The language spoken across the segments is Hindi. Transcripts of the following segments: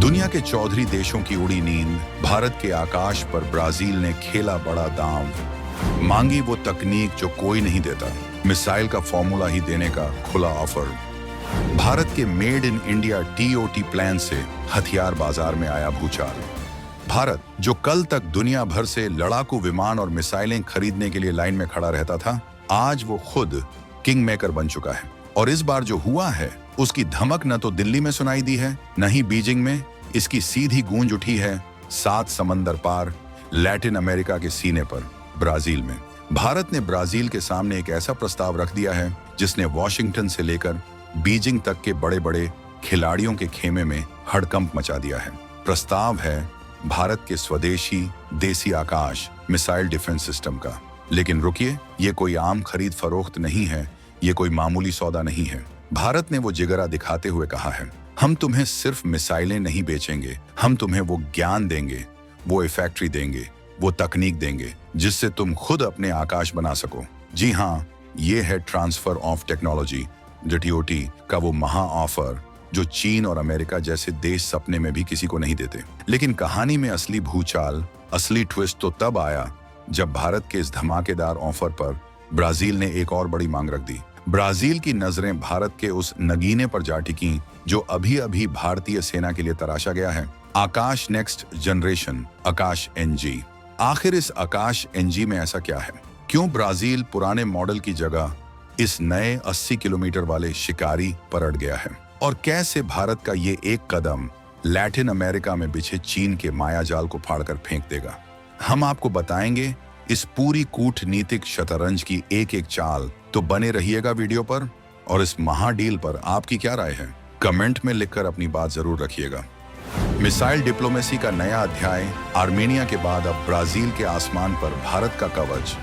दुनिया के चौधरी देशों की उड़ी नींद, भारत के आकाश पर ब्राजील ने खेला बड़ा दांव। मांगी वो तकनीक जो कोई नहीं देता, मिसाइल का फॉर्मूला ही देने का खुला ऑफर। भारत के made in India TOT plan से हथियार बाजार में आया भूचाल। भारत जो कल तक दुनिया भर से लड़ाकू विमान और मिसाइलें खरीदने के लिए लाइन में खड़ा रहता था, आज वो खुद किंग मेकर बन चुका है। और इस बार जो हुआ है उसकी धमक न तो दिल्ली में सुनाई दी है, न ही बीजिंग में। इसकी सीधी गूंज उठी है 7 समंदर पार लैटिन अमेरिका के सीने पर, ब्राजील में। भारत ने ब्राजील के सामने एक ऐसा प्रस्ताव रख दिया है जिसने वॉशिंगटन से लेकर बीजिंग तक के बड़े बड़े खिलाड़ियों के खेमे में हड़कंप मचा दिया है। प्रस्ताव है भारत के स्वदेशी देसी आकाश मिसाइल डिफेंस सिस्टम का। लेकिन रुकिए, ये कोई आम खरीद फरोख्त नहीं है, ये कोई मामूली सौदा नहीं है। भारत ने वो जिगरा दिखाते हुए कहा है, हम तुम्हें सिर्फ मिसाइलें नहीं बेचेंगे, हम तुम्हें वो ज्ञान देंगे, वो फैक्ट्री देंगे, वो तकनीक देंगे जिससे तुम खुद अपने आकाश बना सको। जी हाँ, ये है ट्रांसफर ऑफ टेक्नोलॉजी टीओटी का वो महा ऑफर जो चीन और अमेरिका जैसे देश सपने में भी किसी को नहीं देते। लेकिन कहानी में असली भूचाल, असली ट्विस्ट तो तब आया जब भारत के इस धमाकेदार ऑफर पर ब्राजील ने एक और बड़ी मांग रख दी। ब्राजील की नजरें भारत के उस नगीने पर जा टिकी जो अभी अभी भारतीय सेना के लिए तराशा गया है, आकाश नेक्स्ट जनरेशन, आकाश एनजी। आखिर इस आकाश एनजी में ऐसा क्या है? क्यों ब्राजील पुराने मॉडल की जगह इस नए 80 किलोमीटर वाले शिकारी पर अड़ गया है? और कैसे भारत का ये एक कदम लैटिन अमेरिका में बिछे चीन के मायाजाल को फाड़कर फेंक देगा? हम आपको बताएंगे इस पूरी कूटनीतिक शतरंज की एक एक चाल। तो बने रहिएगा वीडियो पर। और इस महाडील पर आपकी क्या राय है, कमेंट में लिखकर अपनी बात जरूर रखिएगा। मिसाइल डिप्लोमेसी का नया अध्याय। आर्मेनिया के बाद अब ब्राजील के आसमान पर भारत का कवच।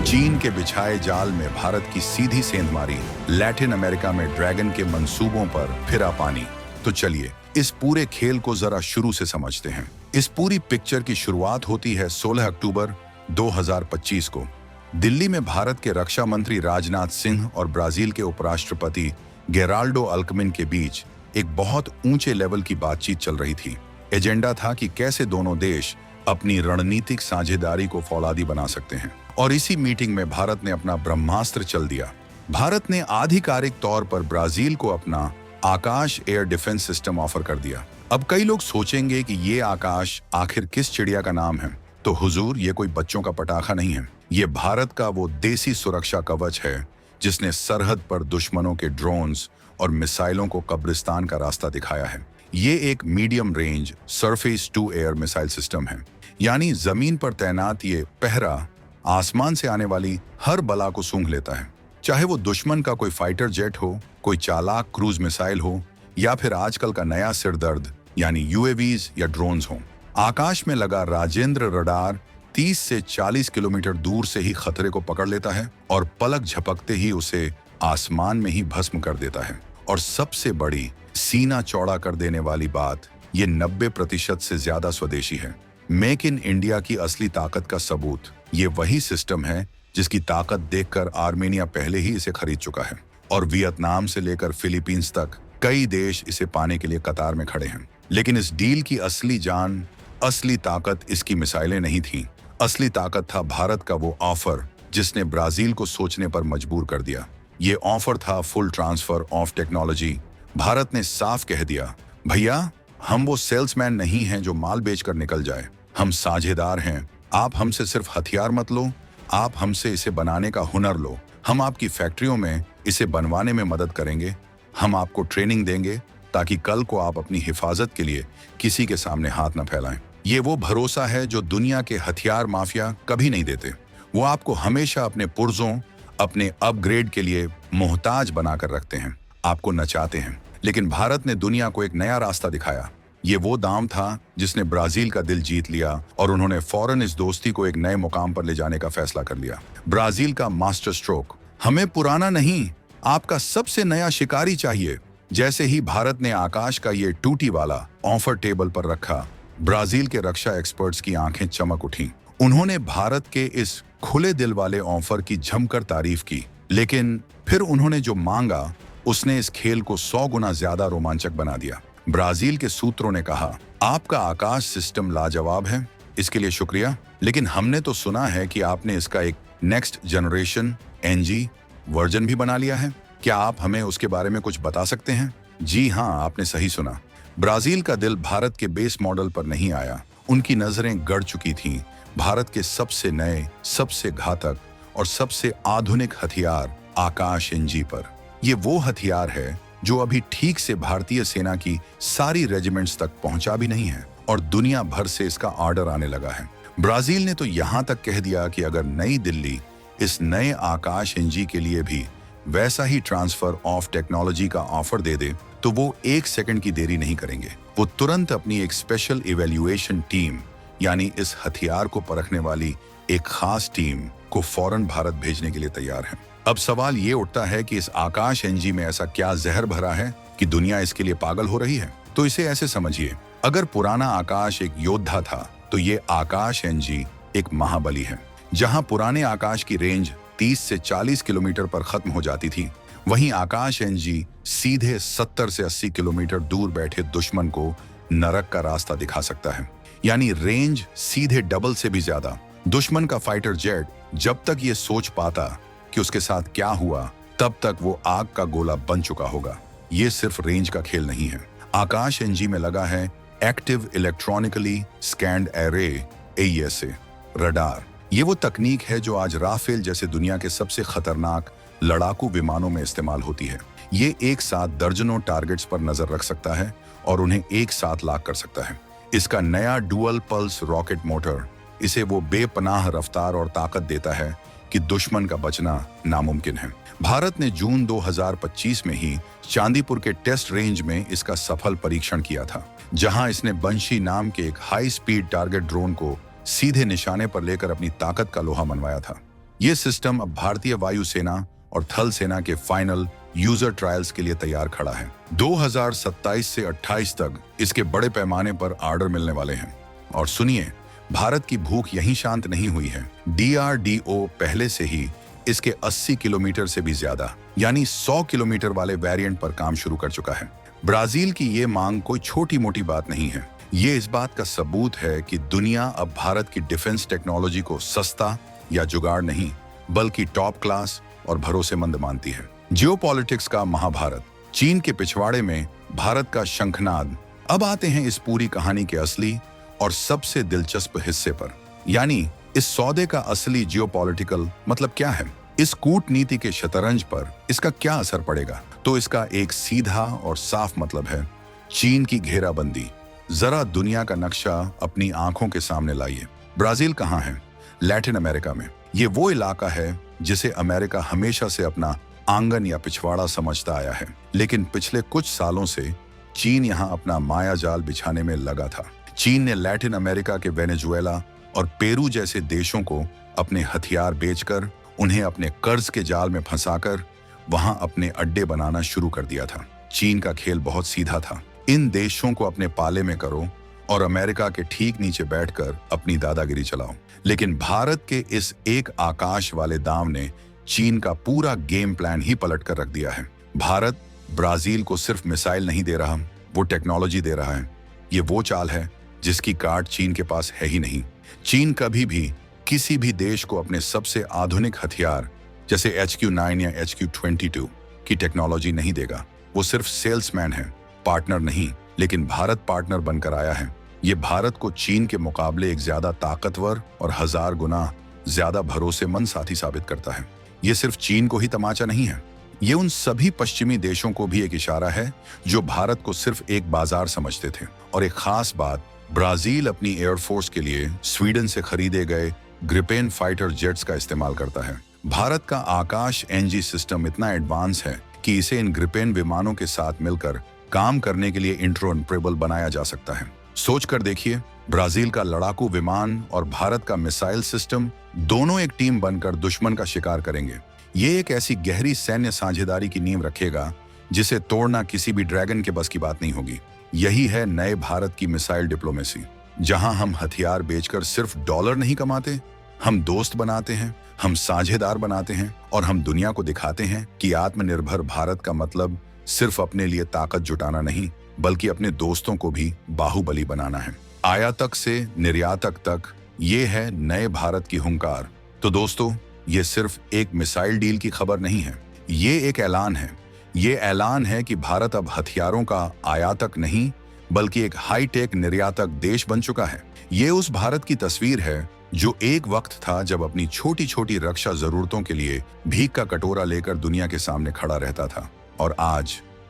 चीन के बिछाए जाल में भारत की सीधी सेंधमारी। लैटिन अमेरिका में ड्रैगन के मंसूबों पर फिरा पानी। तो चलिए इस पूरे खेल को जरा शुरू से समझते हैं। इस पूरी पिक्चर की शुरुआत होती है 16 अक्टूबर 2025 को। दिल्ली में भारत के रक्षा मंत्री राजनाथ सिंह और ब्राजील के उपराष्ट्रपति गेराल्डो अल्कमिन के बीच एक बहुत ऊंचे लेवल की बातचीत चल रही थी। एजेंडा था कि कैसे दोनों देश अपनी रणनीतिक साझेदारी को फौलादी बना सकते हैं। और इसी मीटिंग में भारत ने अपना ब्रह्मास्त्र चल दिया। भारत ने आधिकारिक तौर पर ब्राजील को अपना आकाश एयर डिफेंस सिस्टम ऑफर कर दिया। अब कई लोग सोचेंगे कि ये आकाश आखिर किस चिड़िया का नाम है? तो हुजूर, ये कोई बच्चों का पटाखा नहीं है। ये भारत का वो देसी सुरक्षा कवच है जिसने सरहद पर दुश्मनों के ड्रोन्स और मिसाइलों को कब्रिस्तान का रास्ता दिखाया है। ये एक medium range surface to air missile system है, यानी जमीन पर तैनात ये पहरा आसमान से आने वाली हर बला को सूंघ लेता है। चाहे वो दुश्मन का कोई फाइटर जेट हो, कोई चालाक क्रूज मिसाइल हो, या फिर आजकल का नया सिरदर्द यानी यूएवीज या ड्रोन्स हो। आकाश में लगा राजेंद्र रडार 30 से 40 किलोमीटर दूर से ही खतरे को पकड़ लेता है और पलक झपकते ही उसे आसमान में ही भस्म कर देता है। और सबसे बड़ी, सीना चौड़ा कर देने वाली बात, ये 90% से ज्यादा स्वदेशी है। मेक इन इंडिया की असली ताकत का सबूत ये वही सिस्टम है जिसकी ताकत देखकर आर्मेनिया पहले ही इसे खरीद चुका है। और वियतनाम से लेकर फिलीपींस तक कई देश इसे पाने के लिए कतार में खड़े हैं। लेकिन इस डील की असली जान, असली ताकत इसकी मिसाइलें नहीं थी। असली ताकत था भारत का वो ऑफर जिसने ब्राजील को सोचने पर मजबूर कर दिया। ये ऑफर था full transfer of technology. Bharat ने साफ कह दिया, भैया हम वो सेल्समैन नहीं हैं जो माल बेचकर निकल जाए, हम साझेदार हैं। आप हमसे सिर्फ हथियार मत लो, आप हमसे इसे बनाने का हुनर लो। हम आपकी फैक्ट्रियों में इसे बनवाने में मदद करेंगे, हम आपको ट्रेनिंग देंगे ताकि कल को आप अपनी हिफाजत के लिए किसी के सामने हाथ न फैलाएं। ये वो भरोसा है जो दुनिया के हथियार माफिया कभी नहीं देते। वो आपको हमेशा अपने पुर्जों, अपने अपग्रेड के लिए मोहताज बनाकर रखते हैं, आपको नचाते हैं। लेकिन भारत ने दुनिया को एक नया रास्ता दिखाया। ये वो दांव था जिसने ब्राजील का दिल जीत लिया और उन्होंने फौरन इस दोस्ती को एक नए मुकाम पर ले जाने का फैसला कर लिया। ब्राजील का मास्टर स्ट्रोक, हमें पुराना नहीं, आपका सबसे नया शिकारी चाहिए। जैसे ही भारत ने आकाश का ये टूटी वाला ऑफर टेबल पर रखा, ब्राजील के रक्षा एक्सपर्ट्स की आंखें चमक उठीं। उन्होंने भारत के इस खुले दिल वाले ऑफर की जमकर तारीफ की। लेकिन फिर उन्होंने जो मांगा उसने इस खेल को 100 गुना ज्यादा रोमांचक बना दिया। ब्राजील के सूत्रों ने कहा, आपका आकाश सिस्टम लाजवाब है, इसके लिए शुक्रिया, लेकिन हमने तो सुना है कि आपने इसका एक नेक्स्ट जनरेशन एनजी वर्जन भी बना लिया है। क्या आप हमें उसके बारे में कुछ बता सकते हैं? जी हाँ, आपने सही सुना। ब्राजील का दिल भारत के बेस मॉडल पर नहीं आया। उनकी नजरें गड़ चुकी थीं भारत के सबसे नए, सबसे घातक और सबसे आधुनिक हथियार आकाश एनजी पर। ये वो हथियार है जो अभी ठीक से भारतीय सेना की सारी रेजिमेंट्स तक पहुंचा भी नहीं है और दुनिया भर से इसका ऑर्डर आने लगा है। ब्राजील ने तो यहां तक कह दिया कि अगर नई दिल्ली इस नए आकाश एनजी के लिए भी वैसा ही ट्रांसफर ऑफ टेक्नोलॉजी का ऑफर दे दे तो वो 1 सेकंड की देरी नहीं करेंगे। वो तुरंत अपनी एक स्पेशल इवैल्यूएशन टीम, यानी इस हथियार को परखने वाली एक खास टीम को फौरन भारत भेजने के लिए तैयार है। अब सवाल ये उठता है कि इस आकाश एनजी में ऐसा क्या जहर भरा है कि दुनिया इसके लिए पागल हो रही है। तो इसे ऐसे समझिए, अगर पुराना आकाश एक योद्धा था तो ये आकाश एनजी एक महाबली है। जहां पुराने आकाश की रेंज 30 से 40 किलोमीटर पर खत्म हो जाती थी, वहीं आकाश एनजी सीधे 70 से 80 किलोमीटर दूर बैठे दुश्मन को नरक का रास्ता दिखा सकता है। यानी रेंज सीधे डबल से भी ज्यादा। दुश्मन का फाइटर जेट जब तक ये सोच पाता कि उसके साथ क्या हुआ, तब तक वो आग का गोला बन चुका होगा। ये सिर्फ रेंज का खेल नहीं है। आकाश एनजी में लगा है active electronically scanned array AESA radar. ये वो तकनीक है जो आज राफेल जैसे दुनिया के सबसे खतरनाक लड़ाकू विमानों में इस्तेमाल होती है। ये एक साथ दर्जनों टारगेट्स पर नजर रख सकता है और उन्हें एक साथ लॉक कर सकता है। इसका नया डुअल पल्स रॉकेट मोटर इसे वो बेपनाह रफ्तार और ताकत देता है कि दुश्मन का बचना नामुमकिन है। भारत ने जून 2025 में ही चांदीपुर के टेस्ट रेंज में इसका सफल परीक्षण किया था, जहां इसने बंशी नाम के एक हाई स्पीड टारगेट ड्रोन को सीधे निशाने पर लेकर अपनी ताकत का लोहा मनवाया था। यह सिस्टम अब भारतीय वायुसेना और थल सेना के फाइनल यूजर ट्रायल्स के लिए तैयार खड़ा है। 2027 से 28 तक इसके बड़े पैमाने पर ऑर्डर मिलने वाले हैं। और सुनिए, भारत की भूख यहीं शांत नहीं हुई है। DRDO पहले से ही इसके 80 किलोमीटर से भी ज्यादा, यानी 100 किलोमीटर वाले वेरिएंट पर काम शुरू कर चुका है। ब्राजील की ये मांग कोई छोटी मोटी बात नहीं है। ये इस बात का सबूत है कि दुनिया अब भारत की डिफेंस टेक्नोलॉजी को सस्ता या जुगाड़ नहीं, बल्कि टॉप क्लास और भरोसेमंद मानती है। जियोपॉलिटिक्स का महाभारत, चीन के पिछवाड़े में भारत का शंखनाद। अब आते हैं इस पूरी कहानी के असली और सबसे दिलचस्प हिस्से पर, यानी इस सौदे का असली जियोपॉलिटिकल मतलब क्या है। इस कूटनीति के शतरंज पर इसका क्या असर पड़ेगा? तो इसका एक सीधा और साफ मतलब है चीन की घेराबंदी। जरा दुनिया का नक्शा अपनी आंखों के सामने लाइए। ब्राजील कहाँ है? लैटिन अमेरिका में। ये वो इलाका है जिसे अमेरिका हमेशा से अपना आंगन या पिछवाड़ा समझता आया है, लेकिन पिछले कुछ सालों से चीन यहाँ अपना माया जाल बिछाने में लगा था। चीन ने लैटिन अमेरिका के वेनेजुएला और पेरू जैसे देशों को अपने हथियार बेचकर, उन्हें अपने कर्ज के जाल में फंसाकर वहां अपने अड्डे बनाना शुरू कर दिया था। चीन का खेल बहुत सीधा था, इन देशों को अपने पाले में करो और अमेरिका के ठीक नीचे बैठकर अपनी दादागिरी चलाओ। लेकिन भारत के इस एक आकाश वाले दांव ने चीन का पूरा गेम प्लान ही पलट कर रख दिया है। भारत ब्राजील को सिर्फ मिसाइल नहीं दे रहा, वो टेक्नोलॉजी दे रहा है। ये वो चाल है जिसकी कार्ड चीन के पास है ही नहीं। चीन कभी भी किसी भी देश को अपने सबसे आधुनिक हथियार जैसे HQ-9 या HQ-22 की टेक्नोलॉजी नहीं देगा। वो सिर्फ सेल्समैन है, पार्टनर नहीं। लेकिन भारत पार्टनर बनकर आया है। ये भारत को चीन के मुकाबले एक ज्यादा ताकतवर और 1000 गुना ज्यादा भरोसेमंद साथी साबित करता है। ये सिर्फ चीन को ही तमाचा नहीं है, ये उन सभी पश्चिमी देशों को भी एक इशारा है जो भारत को सिर्फ एक बाजार समझते थे। और एक खास बात, ब्राजील अपनी एयरफोर्स के लिए स्वीडन से खरीदे गए ग्रिपेन फाइटर जेट्स का इस्तेमाल करता है। भारत का आकाश एनजी सिस्टम इतना एडवांस है कि इसे इन ग्रिपेन विमानों के साथ मिलकर काम करने के लिए इंटरऑपरेबल बनाया जा सकता है। सोच कर देखिए, ब्राजील का लड़ाकू विमान और भारत का मिसाइल सिस्टम दोनों एक टीम बनकर दुश्मन का शिकार करेंगे। ये एक ऐसी गहरी सैन्य साझेदारी की नींव रखेगा जिसे तोड़ना किसी भी ड्रैगन के बस की बात नहीं होगी। यही है नए भारत की मिसाइल डिप्लोमेसी, जहां हम हथियार बेचकर सिर्फ डॉलर नहीं कमाते, हम दोस्त बनाते हैं, हम साझेदार बनाते हैं और हम दुनिया को दिखाते हैं कि आत्मनिर्भर भारत का मतलब सिर्फ अपने लिए ताकत जुटाना नहीं, बल्कि अपने दोस्तों को भी बाहुबली बनाना है। आयातक से निर्यातक तक ये है नए भारत की हुंकार। तो दोस्तों, ये सिर्फ एक मिसाइल डील की खबर नहीं है, ये एक ऐलान है। ये ऐलान है कि भारत अब हथियारों का आयातक नहीं बल्कि एक हाईटेक निर्यातक देश बन चुका है। ये उस भारत की तस्वीर है जो एक वक्त था जब अपनी छोटी छोटी रक्षा जरूरतों के लिए भीख का कटोरा लेकर दुनिया के सामने खड़ा रहता था। और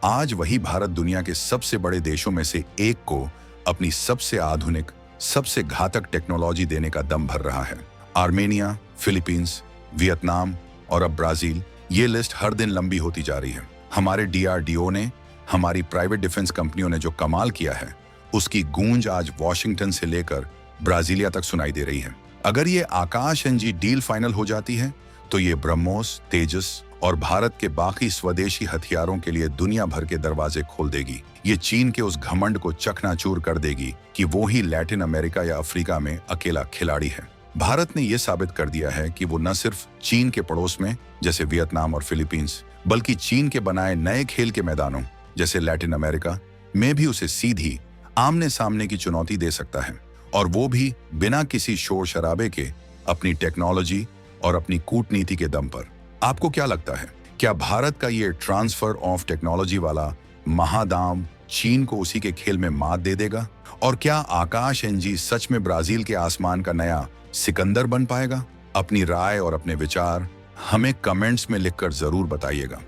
आज वही भारत दुनिया के सबसे बड़े देशों में से एक को अपनी सबसे आधुनिक, सबसे घातक टेक्नोलॉजी देने का दम भर रहा है। आर्मेनिया, फिलीपींस, वियतनाम और अब ब्राजील, ये लिस्ट हर दिन लंबी होती जा रही है। हमारे DRDO ने, हमारी प्राइवेट डिफेंस कंपनियों ने जो कमाल किया है, उसकी गूंज आज वॉशिंगटन से लेकर ब्राजीलिया तक सुनाई दे रही है। अगर ये आकाश NG डील फाइनल हो जाती है तो ये ब्रह्मोस, तेजस और भारत के बाकी स्वदेशी हथियारों के लिए दुनिया भर के दरवाजे खोल देगी। ये चीन के उस घमंड को चकनाचूर कर देगी कि वो ही लैटिन अमेरिका या अफ्रीका में अकेला खिलाड़ी है। भारत ने यह साबित कर दिया है कि वो न सिर्फ चीन के पड़ोस में जैसे वियतनाम और फिलीपींस, बल्कि चीन के बनाए नए खेल के मैदानों जैसे लैटिन अमेरिका में भी उसे सीधी आमने सामने की चुनौती दे सकता है, और वो भी बिना किसी शोर शराबे के, अपनी टेक्नोलॉजी और अपनी कूटनीति के दम पर। आपको क्या लगता है, क्या भारत का ये ट्रांसफर ऑफ टेक्नोलॉजी वाला महादाम चीन को उसी के खेल में मात दे देगा? और क्या आकाश NG सच में ब्राजील के आसमान का नया सिकंदर बन पाएगा? अपनी राय और अपने विचार हमें कमेंट्स में लिखकर जरूर बताइएगा।